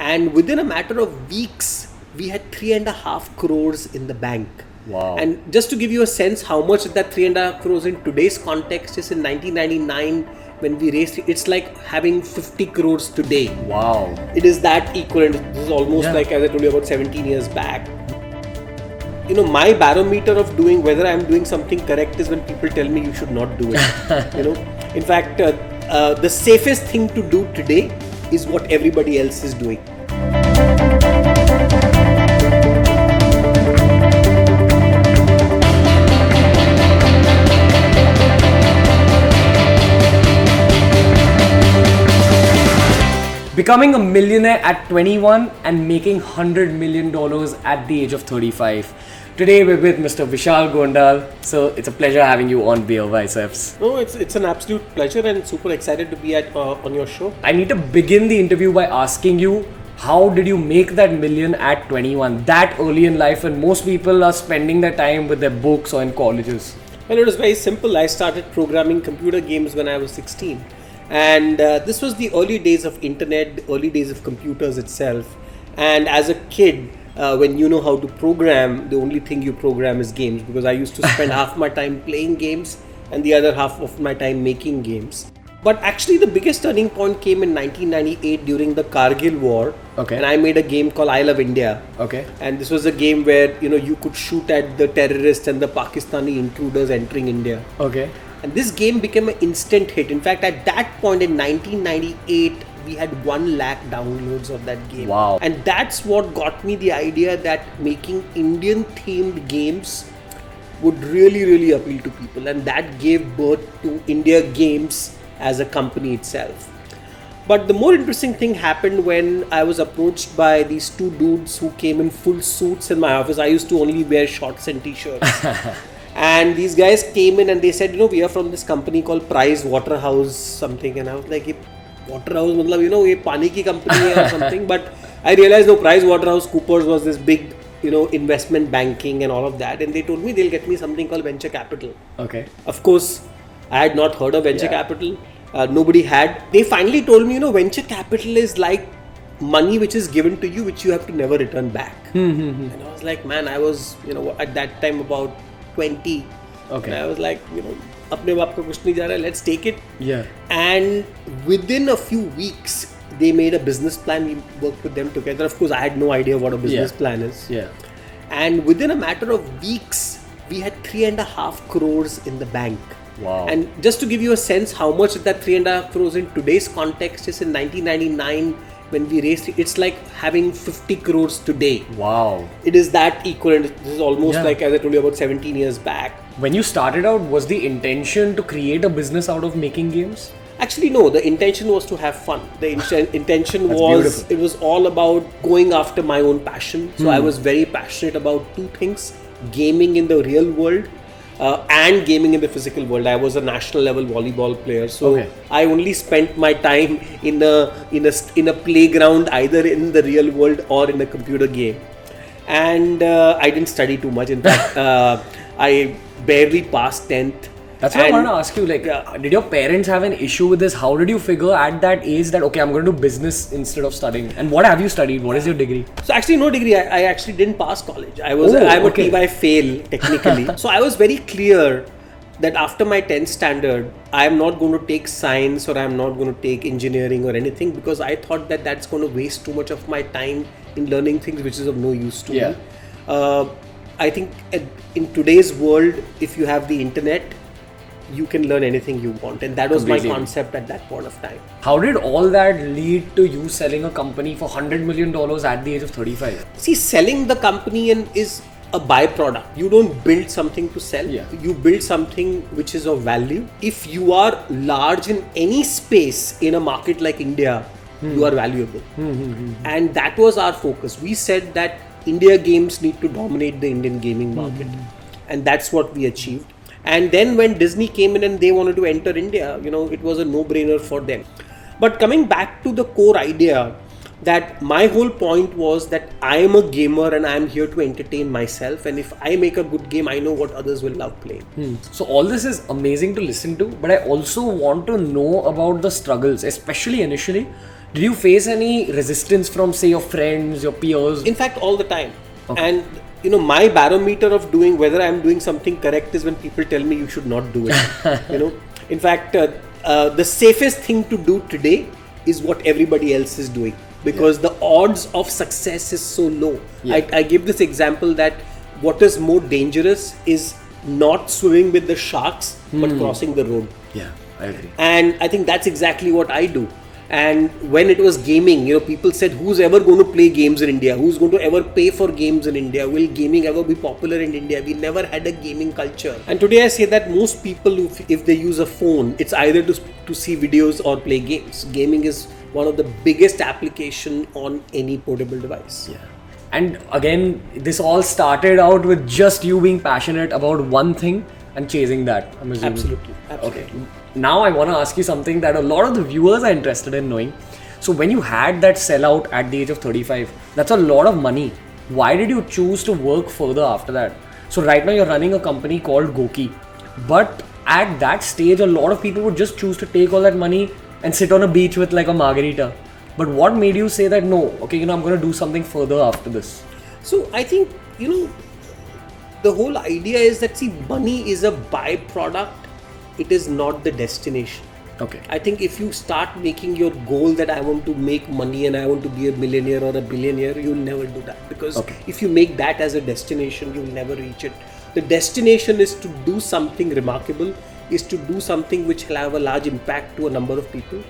And within a matter of weeks, we had 3.5 crores in the bank. Wow. And just to give you a sense how much that 3.5 crores in today's context is, in 1999 when we raised it, it's like having 50 crores today. Wow. It is that equivalent. This is almost like, as I told you, about 17 years back. You know, my barometer of doing whether I'm doing something correct is when people tell me you should not do it. You know, in fact, the safest thing to do today is what everybody else is doing. Becoming a millionaire at 21 and making $100 million at the age of 35. Today we're with Mr. Vishal Gondal. So it's a pleasure having you on BeerBiceps. No, it's an absolute pleasure and super excited to be on your show. I need to begin the interview by asking you, how did you make that million at 21? That early in life, when most people are spending their time with their books or in colleges. Well, it was very simple. I started programming computer games when I was 16. And this was the early days of internet, the early days of computers itself. And as a kid, when you know how to program, the only thing you program is games, because I used to spend half my time playing games and the other half of my time making games. But actually the biggest turning point came in 1998 during the Kargil war. Okay. And I made a game called I Love India. Okay. And this was a game where, you know, you could shoot at the terrorists and the Pakistani intruders entering India. Okay. And this game became an instant hit. In fact, at that point in 1998, we had 1 lakh downloads of that game. Wow. And that's what got me the idea that making Indian themed games would really, really appeal to people. And that gave birth to India Games as a company itself. But the more interesting thing happened when I was approached by these 2 dudes who came in full suits in my office. I used to only wear shorts and t-shirts. And these guys came in and they said, you know, we are from this company called Price Waterhouse something. And I was like, Waterhouse, you know, ye pani ki company hai or something. But I realized, no, Price Waterhouse Coopers was this big, you know, investment banking and all of that. And they told me they'll get me something called venture capital. Okay. Of course, I had not heard of venture capital. Nobody had. They finally told me, you know, venture capital is like money which is given to you, which you have to never return back. And I was like, man, I was, you know, at that time about 20. Okay. And I was like, you know, apne baap ka kuch nahi ja raha, let's take it. Yeah. And within a few weeks, they made a business plan. We worked with them together. Of course, I had no idea what a business plan is. Yeah. And within a matter of weeks, we had 3.5 crores in the bank. Wow. And just to give you a sense how much that 3.5 crores in today's context is, in 1999 when we raised it, it's like having 50 crores today. Wow. It is that equivalent. This is almost like, as I told you, about 17 years back. When you started out, was the intention to create a business out of making games? Actually, no. The intention was to have fun. The intention was, beautiful. it was all about going after my own passion. So I was very passionate about 2 things: gaming in the real world and gaming in the physical world. I was a national level volleyball player, so I only spent my time in a playground, either in the real world or in a computer game. And I didn't study too much. In fact, I barely passed 10th. That's what I wanted to ask you, like, did your parents have an issue with this? How did you figure at that age that, okay, I'm going to do business instead of studying? And what have you studied? What is your degree? So actually no degree. I actually didn't pass college. I'm a TY fail technically. So I was very clear that after my 10th standard, I am not going to take science or I am not going to take engineering or anything, because I thought that that's going to waste too much of my time in learning things which is of no use to me. I think in today's world, if you have the internet, you can learn anything you want, and that was my concept at that point of time. How did all that lead to you selling a company for $100 million at the age of 35? See, selling the company is a byproduct. You don't build something to sell. You build something which is of value. If you are large in any space in a market like India, you are valuable. And that was our focus. We said that India games need to dominate the Indian gaming market, and that's what we achieved. And then when Disney came in and they wanted to enter India, you know, it was a no-brainer for them. But coming back to the core idea, that my whole point was that I am a gamer and I am here to entertain myself. And if I make a good game, I know what others will love playing. So all this is amazing to listen to, but I also want to know about the struggles, especially initially. Did you face any resistance from, say, your friends, your peers? In fact, all the time. Okay. And my barometer of doing whether I'm doing something correct is when people tell me you should not do it. In fact, the safest thing to do today is what everybody else is doing, because the odds of success is so low. I give this example that what is more dangerous is not swimming with the sharks but crossing the road. Yeah, I agree. And I think that's exactly what I do. And when it was gaming, people said, who's ever going to play games in India? Who's going to ever pay for games in India? Will gaming ever be popular in India? We never had a gaming culture. And today I say that most people, if they use a phone, it's either to see videos or play games. Gaming is one of the biggest application on any portable device. Yeah. And again, this all started out with just you being passionate about one thing and chasing that, I'm assuming. Absolutely. Okay. Now I want to ask you something that a lot of the viewers are interested in knowing. So when you had that sellout at the age of 35, that's a lot of money. Why did you choose to work further after that? So right now you're running a company called Goki. But at that stage, a lot of people would just choose to take all that money and sit on a beach with like a margarita. But what made you say that, no, okay, I'm going to do something further after this? So I think, the whole idea is that, see, money is a byproduct. It is not the destination. Okay. I think if you start making your goal that I want to make money and I want to be a millionaire or a billionaire, you'll never do that. Because if you make that as a destination, you'll never reach it. The destination is to do something remarkable, is to do something which will have a large impact to a number of people.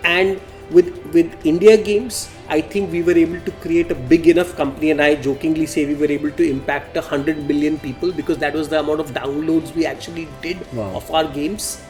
And with India Games, I think we were able to create a big enough company, and I jokingly say we were able to impact 100 million people, because that was the amount of downloads we actually did of our games.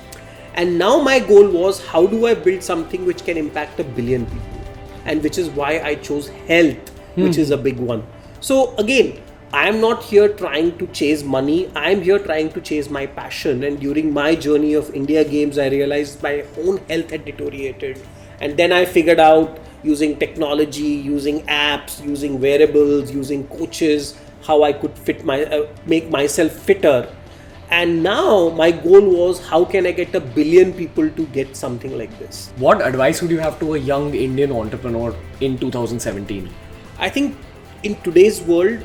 And now my goal was, how do I build something which can impact 1 billion people? And which is why I chose health, which is a big one. So again, I am not here trying to chase money. I am here trying to chase my passion. And during my journey of India Games, I realized my own health had deteriorated. And then I figured out, using technology, using apps, using wearables, using coaches, how I could make myself fitter. And now my goal was, how can I get 1 billion people to get something like this? What advice would you have to a young Indian entrepreneur in 2017? I think in today's world,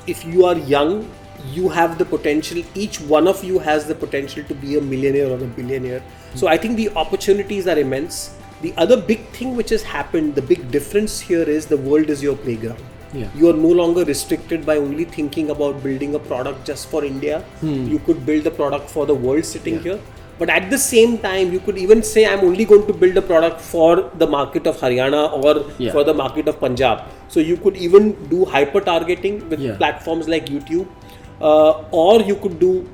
if you are young, you have the potential, each one of you has the potential to be a millionaire or a billionaire. So I think the opportunities are immense. The other big thing which has happened, the big difference here is the world is your playground. Yeah. You are no longer restricted by only thinking about building a product just for India. You could build a product for the world sitting here. But at the same time, you could even say, I'm only going to build a product for the market of Haryana or for the market of Punjab. So you could even do hyper targeting with platforms like YouTube, or you could do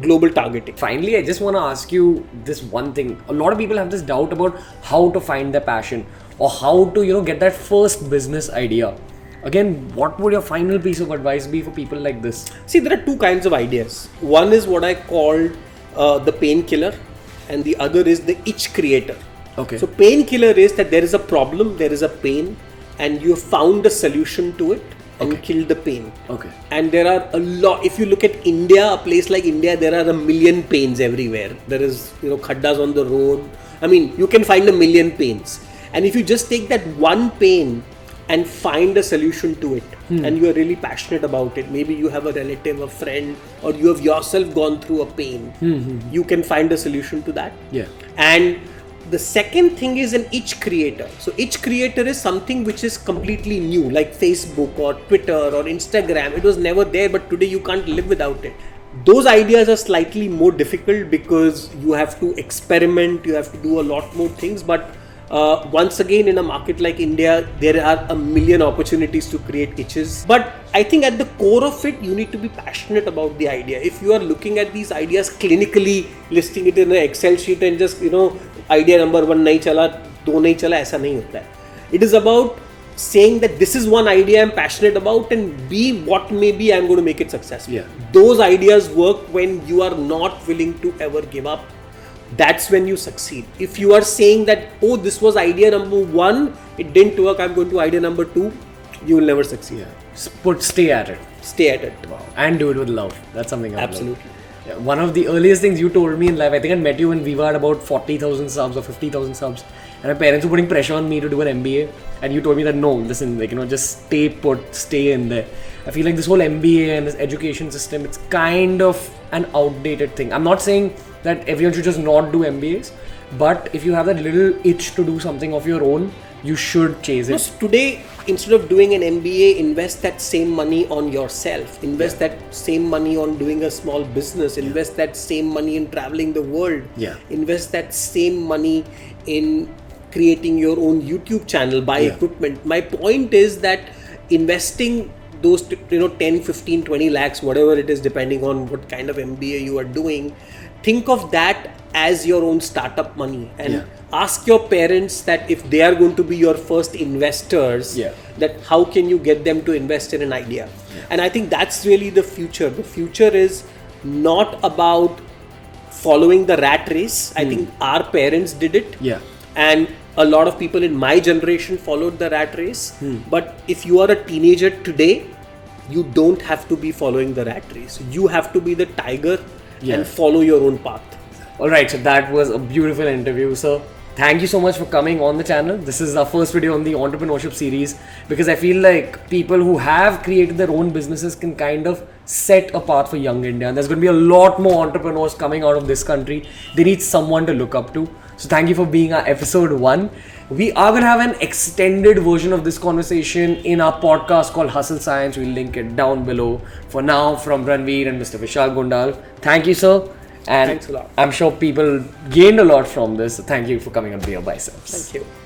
global targeting. Finally, I just want to ask you this one thing. A lot of people have this doubt about how to find their passion or how to, get that first business idea. Again, what would your final piece of advice be for people like this? See, there are two kinds of ideas. One is what I called the painkiller, and the other is the itch creator. Okay. So painkiller is that there is a problem, there is a pain, and you have found a solution to it. And you kill the pain. Okay. And there are a lot. If you look at India, a place like India, there are 1 million pains everywhere. There is, khaddas on the road. I mean, you can find 1 million pains. And if you just take that one pain and find a solution to it, and you are really passionate about it, maybe you have a relative, a friend, or you have yourself gone through a pain, you can find a solution to that. Yeah. And the second thing is an itch creator. So itch creator is something which is completely new, like Facebook or Twitter or Instagram. It was never there, but today you can't live without it. Those ideas are slightly more difficult because you have to experiment, you have to do a lot more things. But once again, in a market like India, there are 1 million opportunities to create itches. But I think at the core of it, you need to be passionate about the idea. If you are looking at these ideas clinically, listing it in an Excel sheet and just, idea number 1 nahi chala, 2 nahi chala, aisa nahi hota hai. It is about saying that this is one idea I'm passionate about, and be what may be, I'm going to make it successful. Yeah. Those ideas work when you are not willing to ever give up. That's when you succeed. If you are saying that, oh, this was idea number 1, it didn't work, I'm going to idea number 2, you will never succeed. Yeah. Stay at it. Stay at it. Wow. And do it with love. That's something I love. Absolutely. Yeah, one of the earliest things you told me in life, I think I met you when we were at about 40,000 subs or 50,000 subs. and my parents were putting pressure on me to do an MBA, and you told me that no, listen, like, just stay put, stay in there. I feel like this whole MBA and this education system, it's kind of an outdated thing. I'm not saying that everyone should just not do MBAs, but if you have that little itch to do something of your own, you should chase it. So today, instead of doing an MBA, invest that same money on yourself. Invest that same money on doing a small business. Invest that same money in traveling the world. Invest that same money in creating your own YouTube channel, buy equipment. My point is that investing those 10, 15, 20 lakhs, whatever it is, depending on what kind of MBA you are doing, think of that as your own startup money, and ask your parents that if they are going to be your first investors, that how can you get them to invest in an idea. And I think that's really the future. The future is not about following the rat race. I think our parents did it, and a lot of people in my generation followed the rat race. But if you are a teenager today, you don't have to be following the rat race. You have to be the tiger and follow your own path. Alright, so that was a beautiful interview. So thank you so much for coming on the channel. This is our first video on the entrepreneurship series, because I feel like people who have created their own businesses can kind of set a path for young India. And there's going to be a lot more entrepreneurs coming out of this country. They need someone to look up to. So thank you for being our episode 1. We are going to have an extended version of this conversation in our podcast called Hustle Science. We'll link it down below. For now, from Ranveer and Mr. Vishal Gondal, thank you, sir. And thanks a lot. I'm sure people gained a lot from this. So thank you for coming on BeerBiceps. Thank you.